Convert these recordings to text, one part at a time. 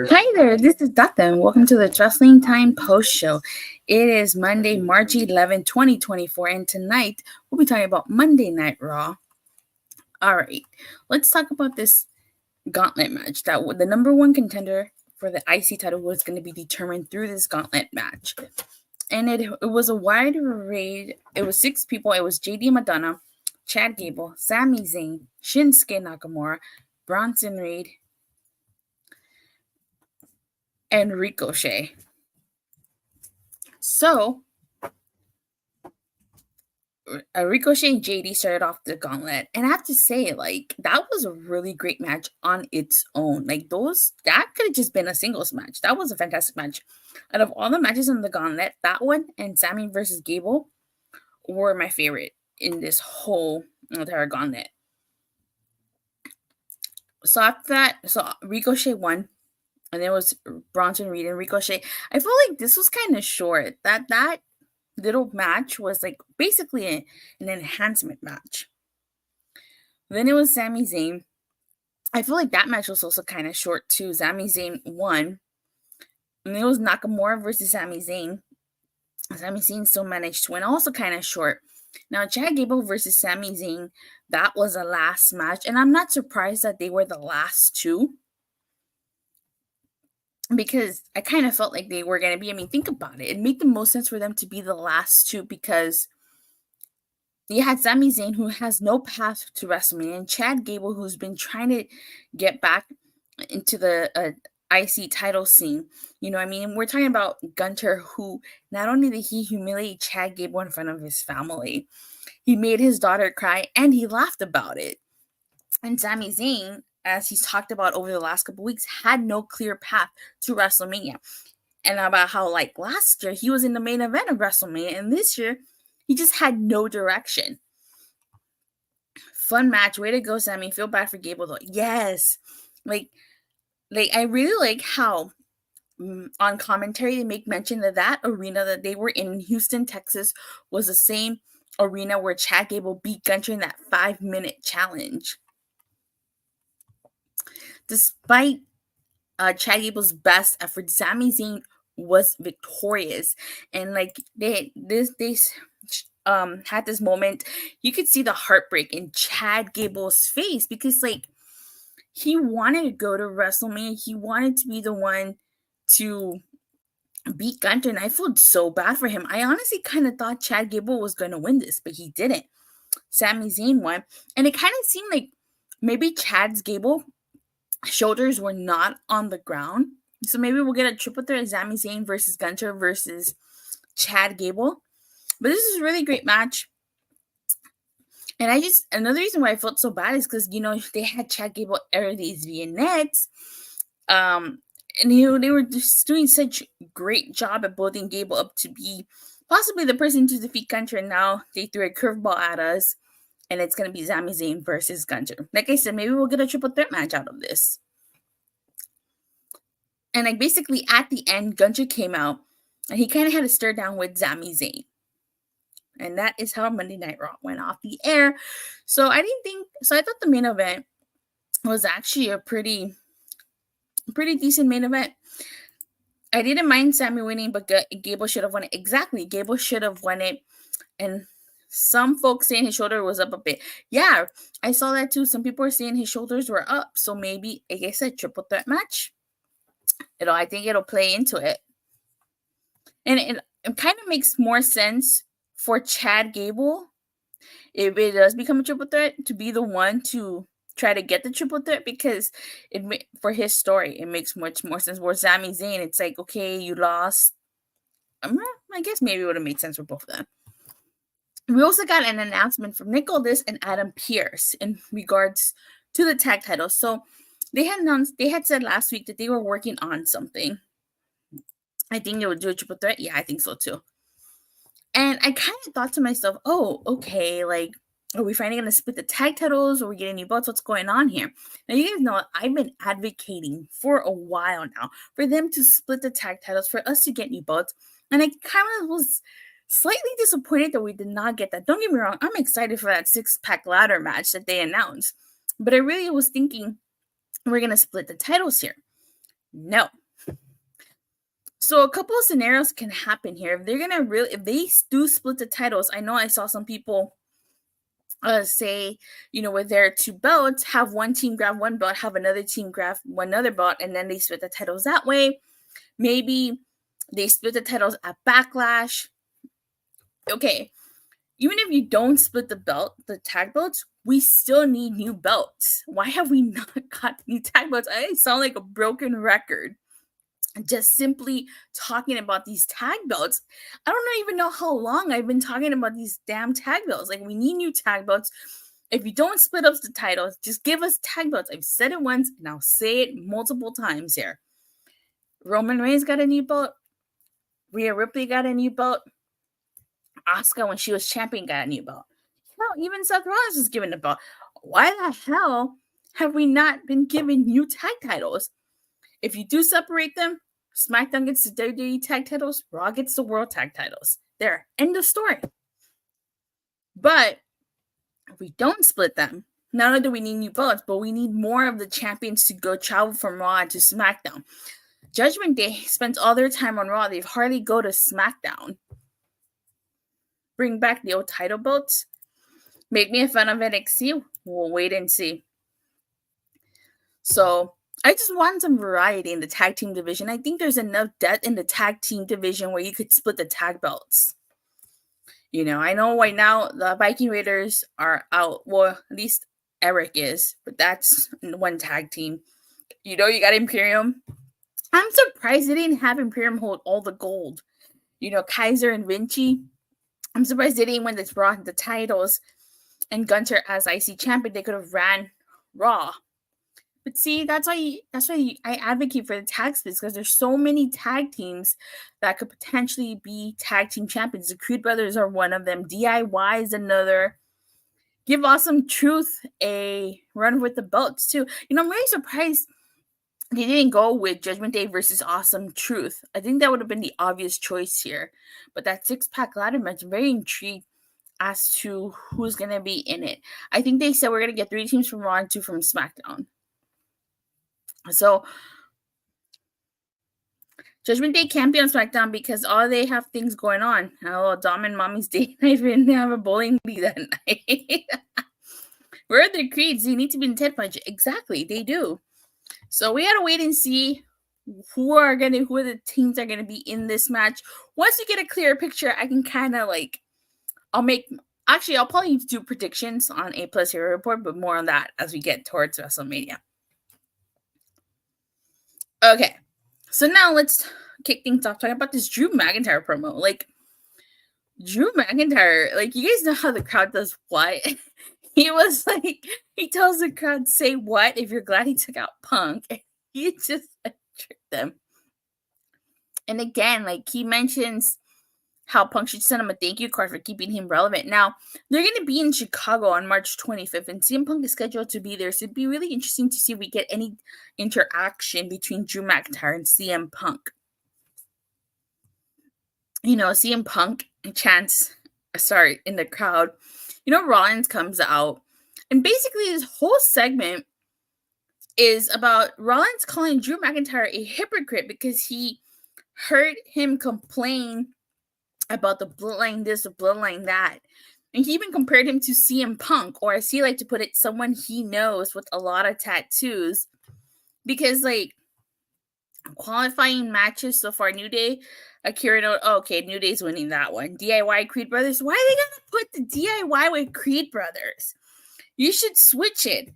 Hi there, this is Datila, and welcome to the Wrestling Time Post Show. It is Monday, March 11, 2024, and tonight we'll be talking about Monday Night Raw. All right, let's talk about this Gauntlet match. That the number one contender for the IC title was going to be determined through this Gauntlet match. And it was a wide array. It was 6 people. It was JD McDonagh, Chad Gable, Sami Zayn, Shinsuke Nakamura, Bronson Reed, and Ricochet. So, Ricochet and JD started off the Gauntlet, and I have to say, that was a really great match on its own. That could have just been a singles match. That was a fantastic match. Out of all the matches on the Gauntlet, that one and Sami versus Gable were my favorite in this whole entire Gauntlet. So after that, Ricochet won. And there was Bronson Reed and Ricochet. I feel like this was kind of short. That little match was basically an enhancement match. Then it was Sami Zayn. I feel like that match was also kind of short too. Sami Zayn won. And it was Nakamura versus Sami Zayn. Sami Zayn still managed to win. Also kind of short. Now, Chad Gable versus Sami Zayn, that was the last match. And I'm not surprised that they were the last two. Because I kind of felt like they were going to be. Think about it. It made the most sense for them to be the last two because you had Sami Zayn, who has no path to WrestleMania, and Chad Gable, who's been trying to get back into the IC title scene. You know what I mean? We're talking about Gunther, who not only did he humiliate Chad Gable in front of his family, he made his daughter cry, and he laughed about it. And Sami Zayn, as he's talked about over the last couple weeks, had no clear path to WrestleMania. And about how, last year, he was in the main event of WrestleMania, and this year, he just had no direction. Fun match. Way to go, Sami. Feel bad for Gable, though. Yes. I really like how on commentary they make mention that arena that they were in Houston, Texas, was the same arena where Chad Gable beat Gunther in that 5-minute challenge. Despite Chad Gable's best effort, Sami Zayn was victorious, and they had this moment. You could see the heartbreak in Chad Gable's face because he wanted to go to WrestleMania. He wanted to be the one to beat Gunther, and I felt so bad for him. I honestly kind of thought Chad Gable was going to win this, but he didn't. Sami Zayn won, and it kind of seemed like maybe Chad's Gable shoulders were not on the ground. So maybe we'll get a triple threat: Sami Zayn versus Gunther versus Chad Gable. But this is a really great match. And another reason why I felt so bad is because, they had Chad Gable air these vignettes. And, they were just doing such a great job at building Gable up to be possibly the person to defeat Gunther. And now they threw a curveball at us. And it's going to be Sami Zayn versus Gunther. Like I said, maybe we'll get a triple threat match out of this. And basically at the end, Gunther came out. And he kind of had a stare down with Sami Zayn. And that is how Monday Night Raw went off the air. So I thought the main event was actually a pretty decent main event. I didn't mind Sami winning, but Gable should have won it. Exactly. Gable should have won it. And some folks saying his shoulder was up a bit. Yeah, I saw that too. Some people were saying his shoulders were up. So maybe, like I said, triple threat match. I think it'll play into it. And it kind of makes more sense for Chad Gable, if it does become a triple threat, to be the one to try to get the triple threat, because for his story, it makes much more sense. Where Sami Zayn, it's like, okay, you lost. I guess maybe it would have made sense for both of them. We also got an announcement from Nick Aldis and Adam Pearce in regards to the tag titles. So they had said last week that they were working on something. I think it would do a triple threat. Yeah, I think so too. And I kind of thought to myself, oh, okay, like, are we finally going to split the tag titles? Or are we getting new belts? What's going on here? Now, you guys know I've been advocating for a while now for them to split the tag titles, for us to get new belts. And I kind of was slightly disappointed that we did not get that. Don't get me wrong, I'm excited for that 6-pack ladder match that they announced. But I really was thinking we're going to split the titles here. No. So a couple of scenarios can happen here. If they're gonna if they do split the titles, I know I saw some people say, with their 2 belts, have one team grab one belt, have another team grab one other belt, and then they split the titles that way. Maybe they split the titles at Backlash. Okay, even if you don't split the tag belts, we still need new belts. Why have we not got new tag belts? I sound like a broken record. Just simply talking about these tag belts. I don't even know how long I've been talking about these damn tag belts. Like, we need new tag belts. If you don't split up the titles, just give us tag belts. I've said it once, and I'll say it multiple times here. Roman Reigns got a new belt. Rhea Ripley got a new belt. Asuka, when she was champion, got a new belt. Hell, even Seth Rollins was given a belt. Why the hell have we not been given new tag titles? If you do separate them, SmackDown gets the WWE tag titles, Raw gets the World tag titles. There, end of story. But if we don't split them, not only do we need new belts, but we need more of the champions to go travel from Raw to SmackDown. Judgment Day spends all their time on Raw. They hardly go to SmackDown. Bring back the old title belts. Make me a fan of NXT. We'll wait and see. So I just want some variety in the tag team division. I think there's enough depth in the tag team division where you could split the tag belts. I know right now the Viking Raiders are out. Well, at least Eric is, but that's one tag team. You got Imperium. I'm surprised they didn't have Imperium hold all the gold. Kaiser and Vinci. I'm surprised they didn't win the titles. And Gunther as IC champion, they could have ran Raw. But see, that's why I advocate for the tag splits, because there's so many tag teams that could potentially be tag team champions. The Creed brothers are one of them. DIY is another. Give Awesome Truth a run with the belts too. I'm really surprised they didn't go with Judgment Day versus Awesome Truth. I think that would have been the obvious choice here. But that 6-pack ladder match, I'm very intrigued as to who's going to be in it. I think they said we're going to get 3 teams from Raw and 2 from SmackDown. So, Judgment Day can't be on SmackDown because all they have things going on. Oh, Dom and Mommy's date night, and they have a bowling league that night. Where are the Creeds? They need to be in Ted Punch. Exactly, they do. So we gotta wait and see who are the teams are gonna be in this match. Once you get a clearer picture, I can kind of I'll probably do predictions on A+ Hero Report, but more on that as we get towards WrestleMania. Okay, so now let's kick things off talking about this Drew McIntyre promo. Drew McIntyre, you guys know how the crowd does what? He was he tells the crowd, say what if you're glad he took out Punk. He just tricked them. And again, he mentions how Punk should send him a thank you card for keeping him relevant. Now, they're going to be in Chicago on March 25th, and CM Punk is scheduled to be there, so it'd be really interesting to see if we get any interaction between Drew McIntyre and CM Punk. CM Punk chants, in the crowd. Rollins comes out, and basically this whole segment is about Rollins calling Drew McIntyre a hypocrite because he heard him complain about the bloodline this, the bloodline that. And he even compared him to CM Punk, or as he like to put it, someone he knows with a lot of tattoos. Because, qualifying matches so far, New Day, Akira, New Day's winning that one. DIY, Creed Brothers. Why are they going to put the DIY with Creed Brothers? You should switch it.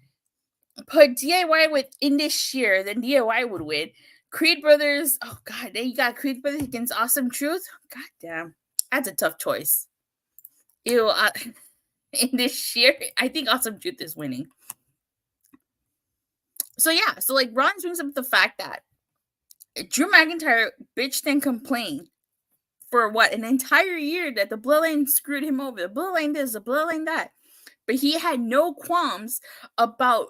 Put DIY with Indi Sheer, then DIY would win. Creed Brothers, oh god, then you got Creed Brothers against Awesome Truth. God damn, that's a tough choice. Ew, in this year, I think Awesome Truth is winning. So yeah, Ron brings up the fact that Drew McIntyre bitched and complained for what, an entire year that the Bloodline screwed him over. The Bloodline this, the Bloodline that. But he had no qualms about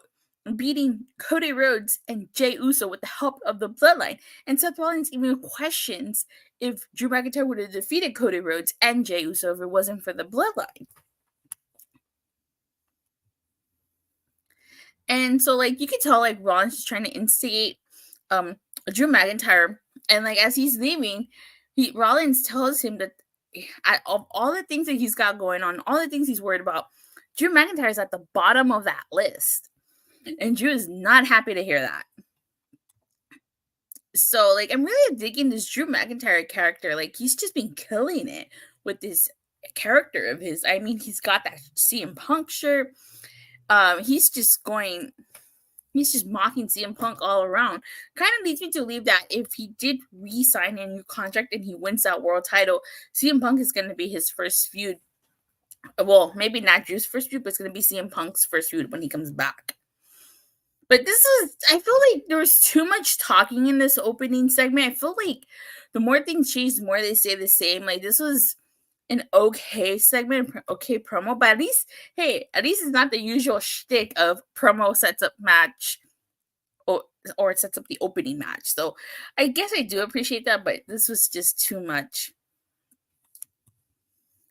beating Cody Rhodes and Jey Uso with the help of the Bloodline. And Seth Rollins even questions if Drew McIntyre would have defeated Cody Rhodes and Jey Uso if it wasn't for the Bloodline. And so, like, you can tell, like, Rollins is trying to instigate Drew McIntyre. And, like, as he's leaving, Rollins tells him that of all the things that he's got going on, all the things he's worried about, Drew McIntyre is at the bottom of that list. And Drew is not happy to hear that. So, like, I'm really digging this Drew McIntyre character. Like, he's just been killing it with this character of his. I mean, he's got that CM Punk shirt. He's just mocking CM Punk all around. Kind of leads me to believe that if he did re-sign a new contract and he wins that world title, CM Punk is going to be his first feud. Well, maybe not Drew's first feud, but it's going to be CM Punk's first feud when he comes back. But I feel like there was too much talking in this opening segment. I feel like the more things change, the more they say the same. Like, this was an okay segment, okay promo, but at least it's not the usual shtick of promo sets up match or it sets up the opening match. So I guess I do appreciate that, but this was just too much.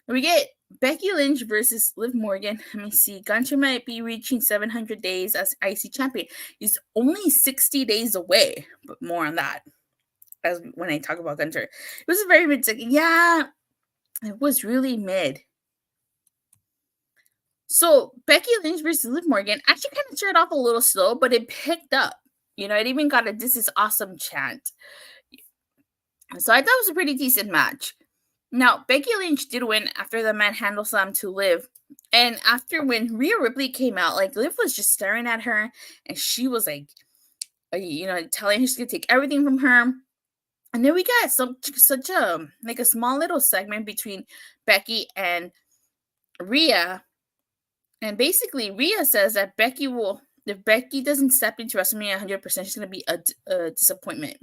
We get Becky Lynch versus Liv Morgan. Let me see. Gunther might be reaching 700 days as IC champion. He's only 60 days away, but more on that as when I talk about Gunther. It was a very mid segment. Yeah, it was really mid. So Becky Lynch versus Liv Morgan actually kind of started off a little slow, but it picked up. You know, it even got a "This is awesome" chant. So I thought it was a pretty decent match. Now, Becky Lynch did win after the manhandle slam to Liv. And after when Rhea Ripley came out, like, Liv was just staring at her. And she was like, telling her she's going to take everything from her. And then we got such a small little segment between Becky and Rhea. And basically, Rhea says that if Becky doesn't step into WrestleMania 100%, she's going to be a disappointment.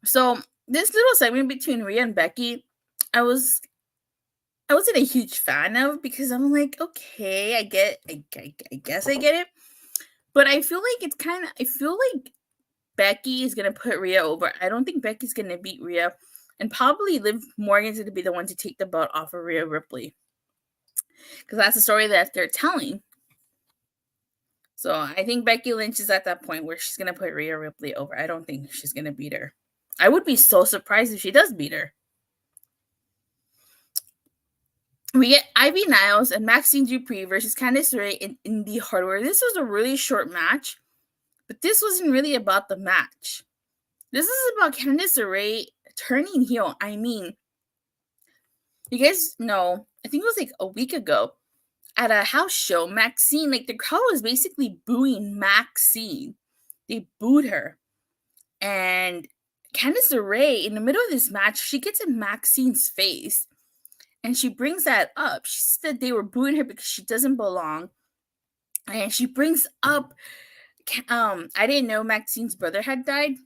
So this little segment between Rhea and Becky, I wasn't a huge fan of because I'm like, okay, I guess I get it. But I feel like Becky is gonna put Rhea over. I don't think Becky's gonna beat Rhea, and probably Liv Morgan's gonna be the one to take the belt off of Rhea Ripley. Because that's the story that they're telling. So I think Becky Lynch is at that point where she's gonna put Rhea Ripley over. I don't think she's gonna beat her. I would be so surprised if she does beat her. We get Ivy Niles and Maxxine Dupri versus Candice LeRae and Indi Hartwell. This was a really short match, but this wasn't really about the match. This is about Candice LeRae turning heel. I mean, you guys know, I think it was like a week ago at a house show, Maxxine, like, the crowd was basically booing Maxxine. They booed her. And Candice LeRae, in the middle of this match, she gets in Maxine's face. And she brings that up. She said they were booing her because she doesn't belong. And she brings up, I didn't know Maxine's brother had died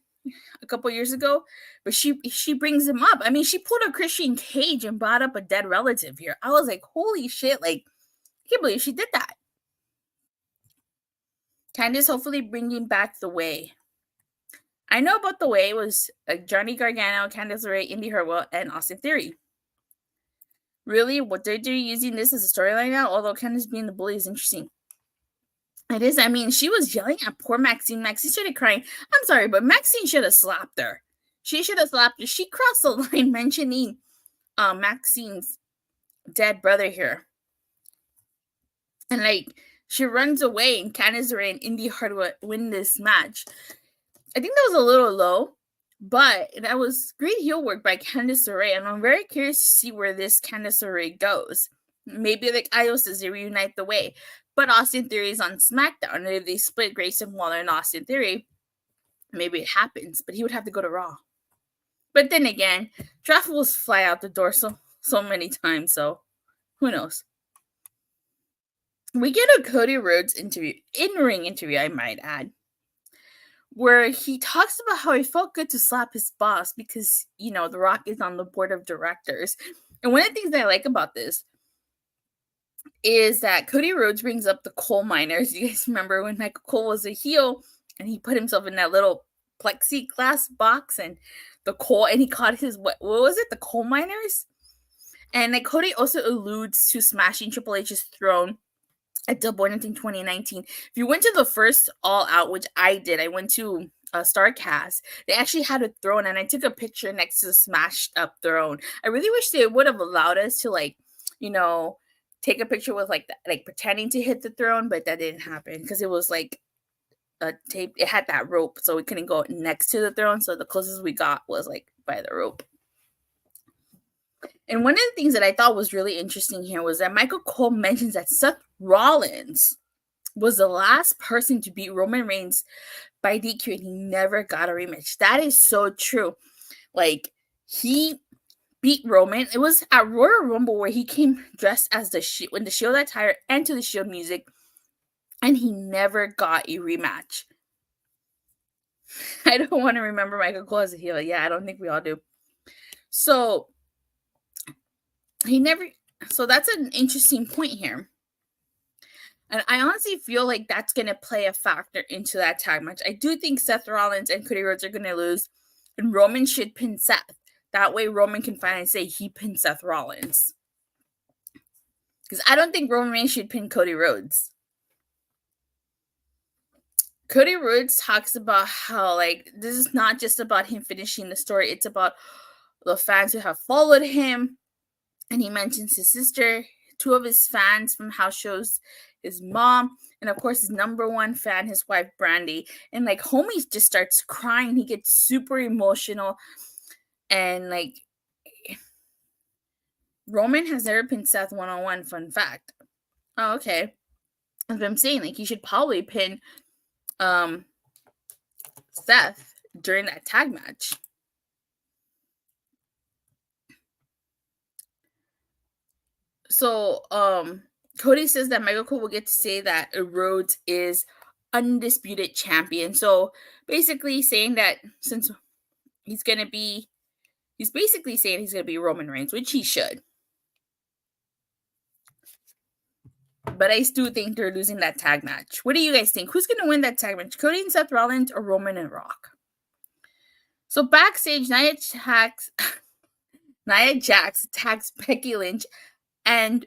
a couple years ago, but she brings him up. I mean, she pulled a Christian Cage and brought up a dead relative here. I was like, holy shit, like, I can't believe she did that. Candice hopefully bringing back The Way. I know about The Way was Johnny Gargano, Candice LeRae, Indi Hartwell, and Austin Theory. Really, what they're doing using this as a storyline now, although Candice being the bully is interesting. It is. I mean, she was yelling at poor Maxxine. Maxxine started crying. I'm sorry, but Maxxine should have slapped her. She should have slapped her. She crossed the line mentioning Maxine's dead brother here. And, like, she runs away, and Candice LeRae and Indi Hartwell win this match. I think that was a little low. But that was great heel work by Candice LeRae, and I'm very curious to see where this Candice LeRae goes. Maybe, like Io says, they reunite The Way. But Austin Theory is on SmackDown, and if they split Grayson Waller and Austin Theory, maybe it happens. But he would have to go to Raw. But then again, draft will fly out the door so many times, so who knows? We get a Cody Rhodes interview, in-ring interview, I might add, where he talks about how he felt good to slap his boss because, The Rock is on the board of directors. And one of the things that I like about this is that Cody Rhodes brings up the coal miners. You guys remember when Michael Cole was a heel and he put himself in that little plexiglass box and the coal, and he caught his, what was it? The coal miners? And like Cody also alludes to smashing Triple H's throne at Double or Nothing 2019. If you went to the first All Out, which I did, I went to Starcast, they actually had a throne, and I took a picture next to the smashed up throne. I really wish they would have allowed us to, like, take a picture with like pretending to hit the throne, but that didn't happen because it was like a tape. It had that rope, so we couldn't go next to the throne. So the closest we got was like by the rope. And one of the things that I thought was really interesting here was that Michael Cole mentions that Seth Rollins was the last person to beat Roman Reigns by DQ, and he never got a rematch. That is so true. Like, he beat Roman. It was at Royal Rumble where he came dressed as the Shield, when the Shield attire and to the Shield music, and he never got a rematch. I don't want to remember Michael Cole as a heel. Yeah, I don't think we all do. So that's an interesting point here. And I honestly feel like that's going to play a factor into that tag match. I do think Seth Rollins and Cody Rhodes are going to lose, and Roman should pin Seth. That way Roman can finally say he pinned Seth Rollins. Because I don't think Roman Reigns should pin Cody Rhodes. Cody Rhodes talks about how, like, this is not just about him finishing the story. It's about the fans who have followed him. And he mentions his sister, 2 of his fans from house shows, his mom, and of course his number 1 fan, his wife Brandy. And like homie just starts crying. He gets super emotional. And like, Roman has never pinned Seth one-on-one, fun fact. Oh, okay. That's what I'm saying. Like, he should probably pin Seth during that tag match. So, Cody says that Michael Cole will get to say that Rhodes is undisputed champion. So, basically saying that since he's basically saying he's going to be Roman Reigns, which he should. But I still think they're losing that tag match. What do you guys think? Who's going to win that tag match? Cody and Seth Rollins or Roman and Rock? So backstage, Nia Jax attacks Becky Lynch and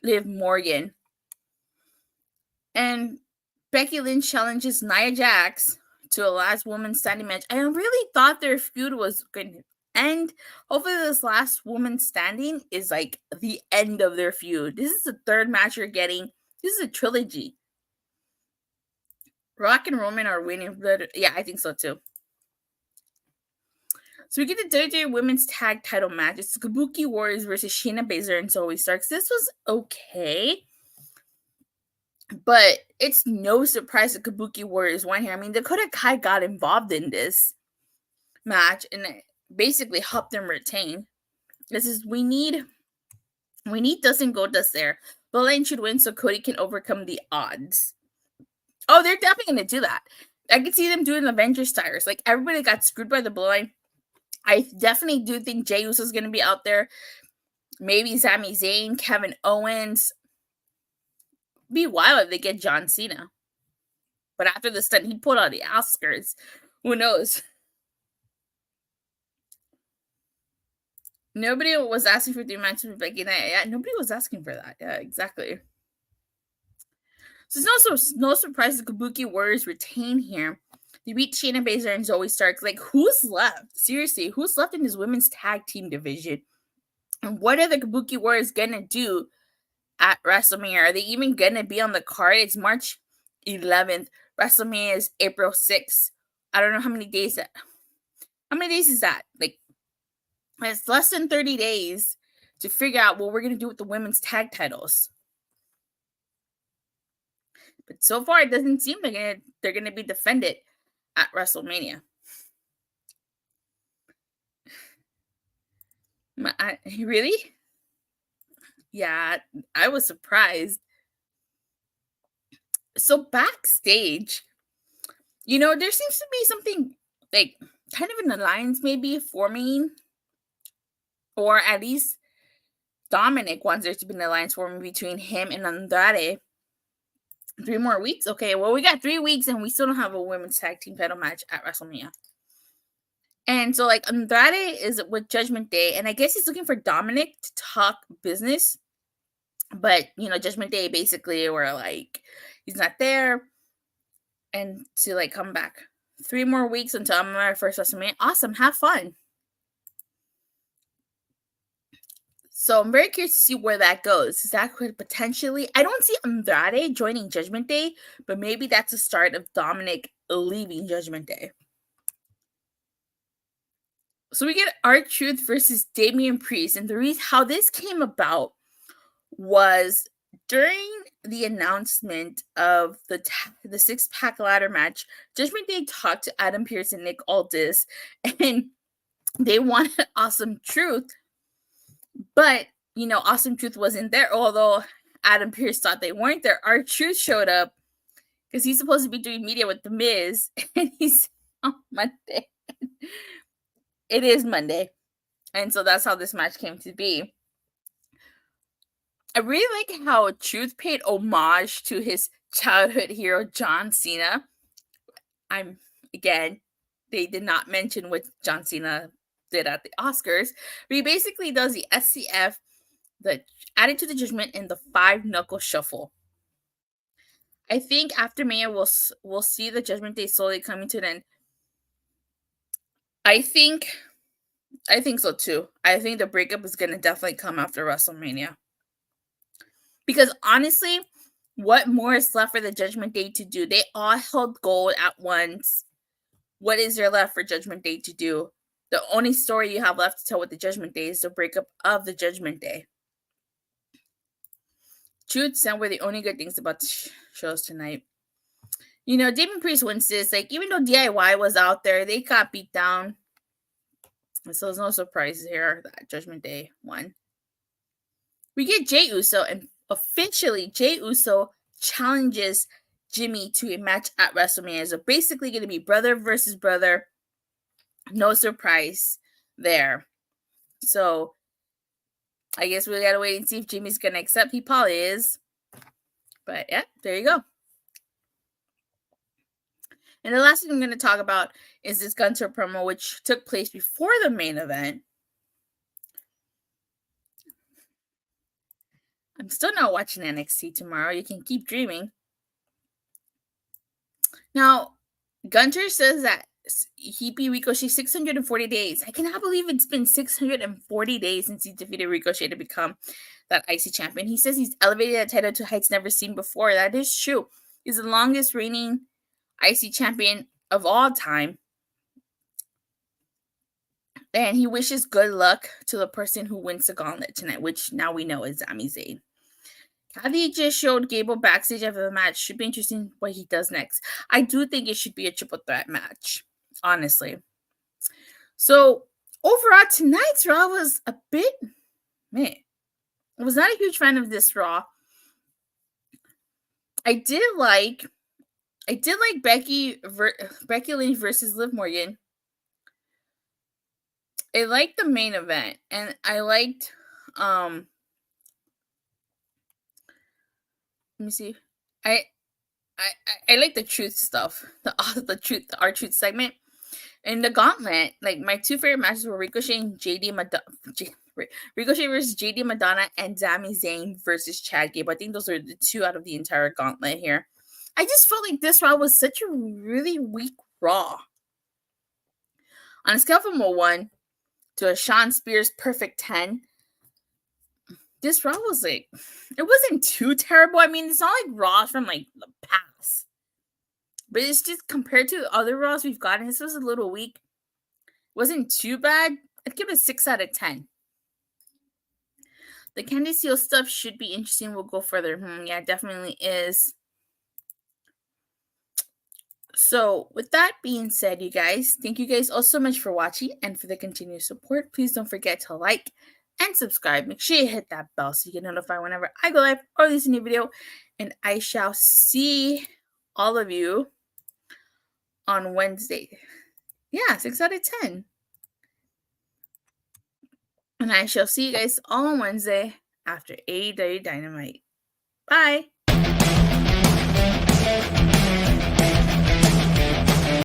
Liv Morgan. And Becky Lynch challenges Nia Jax to a last woman standing match. I really thought their feud was going to end. Hopefully this last woman standing is like the end of their feud. This is the 3rd match you're getting. This is a trilogy. Rock and Roman are winning. Yeah, I think so too. So we get the WWE Women's Tag Title match. It's the Kabuki Warriors versus Shayna Baszler and Zoey Starks. This was okay. But it's no surprise the Kabuki Warriors won here. I mean, Dakota Kai got involved in this match and basically helped them retain. We need Dustin Goldust there. Bloodline should win so Cody can overcome the odds. Oh, they're definitely going to do that. I could see them doing Avengers tires. Like, everybody got screwed by the Bloodline. I definitely do think Jey Uso is going to be out there. Maybe Sami Zayn, Kevin Owens. Be wild if they get John Cena. But after the stunt he pulled out the Oscars, who knows? Nobody was asking for 3 matches with Becky. Yeah, nobody was asking for that. Yeah, exactly. So it's no surprise the Kabuki Warriors retain here. They beat Shayna Baszler and Zoey Stark. Like, who's left? Seriously, who's left in this women's tag team division? And what are the Kabuki Warriors gonna do at WrestleMania? Are they even gonna be on the card? It's March 11th. WrestleMania is April 6th. I don't know how many days that. How many days is that? Like, it's less than 30 days to figure out what we're gonna do with the women's tag titles. But so far, it doesn't seem like they're gonna be defended at WrestleMania. Really? Yeah, I was surprised. So backstage, You know, there seems to be something like kind of an alliance maybe forming, or at least Dominic wants there to be an alliance forming between him and Andrade. 3 more weeks? Okay, well, we got 3 weeks and we still don't have a women's tag team title match at WrestleMania. And so, like, Andrade is with Judgment Day, and I guess he's looking for Dominic to talk business. But, you know, Judgment Day basically were like, he's not there, and to, like, come back. 3 more weeks until I'm my first WrestleMania. Awesome, have fun. So I'm very curious to see where that goes. That could potentially, I don't see Andrade joining Judgment Day, but maybe that's the start of Dominic leaving Judgment Day. So we get R-Truth versus Damian Priest, and the reason how this came about was during the announcement of the 6-pack ladder match. Judgment Day talked to Adam Pearce and Nick Aldis, and they wanted Awesome Truth, but you know, Awesome Truth wasn't there. Although Adam Pearce thought they weren't there, R-Truth showed up because he's supposed to be doing media with The Miz, and he's on Monday. It is Monday. And so that's how this match came to be. I really like how Truth paid homage to his childhood hero, John Cena. They did not mention what John Cena did at the Oscars. But he basically does the SCF, the Attitude to the Judgment, and the 5-knuckle shuffle. I think after Mania, we'll see the Judgment Day slowly coming to an end. I think so too. I think the breakup is going to definitely come after WrestleMania. Because honestly, what more is left for the Judgment Day to do? They all held gold at once. What is there left for Judgment Day to do? The only story you have left to tell with the Judgment Day is the breakup of the Judgment Day. Truth sound were the only good things about the shows tonight. You know, Damian Priest wins this. Like, even though DIY was out there, they got beat down. So there's no surprise here that Judgment Day won. We get Jey Uso, and officially Jey Uso challenges Jimmy to a match at WrestleMania. So basically going to be brother versus brother. No surprise there. So I guess we got to wait and see if Jimmy's going to accept. He probably is. But yeah, there you go. And the last thing I'm going to talk about is this Gunther promo, which took place before the main event. I'm still not watching NXT tomorrow. You can keep dreaming. Now, Gunther says that he beat Ricochet 640 days. I cannot believe it's been 640 days since he defeated Ricochet to become that IC champion. He says he's elevated that title to heights never seen before. That is true. He's the longest reigning IC champion of all time. And he wishes good luck to the person who wins the Gauntlet tonight, which now we know is Sami Zayn. Cody just showed Gable backstage after the match. Should be interesting what he does next. I do think it should be a triple threat match, honestly. So, overall, tonight's Raw was a bit meh. I was not a huge fan of this Raw. I did like Becky Lynch versus Liv Morgan. I liked the main event, and I liked let me see. I like the truth stuff, the R-Truth segment, and the Gauntlet. Like, my two favorite matches were Ricochet and Ricochet versus JD McDonagh, and Sami Zayn versus Chad Gable. I think those are the two out of the entire Gauntlet here. I just felt like this Raw was such a really weak Raw. On a scale from a 1 to a Sean Spears perfect 10, this Raw was like, it wasn't too terrible. I mean, it's not like Raw from like the past, but it's just compared to other Raws we've gotten, this was a little weak. It wasn't too bad. I'd give it a 6 out of 10. The Candice stuff should be interesting. We'll go further. Yeah, it definitely is. So, with that being said, you guys, thank you guys all so much for watching and for the continued support. Please don't forget to like and subscribe. Make sure you hit that bell so you get notified whenever I go live or release a new video. And I shall see all of you on Wednesday. Yeah, 6 out of 10. And I shall see you guys all on Wednesday after AEW Dynamite. Bye.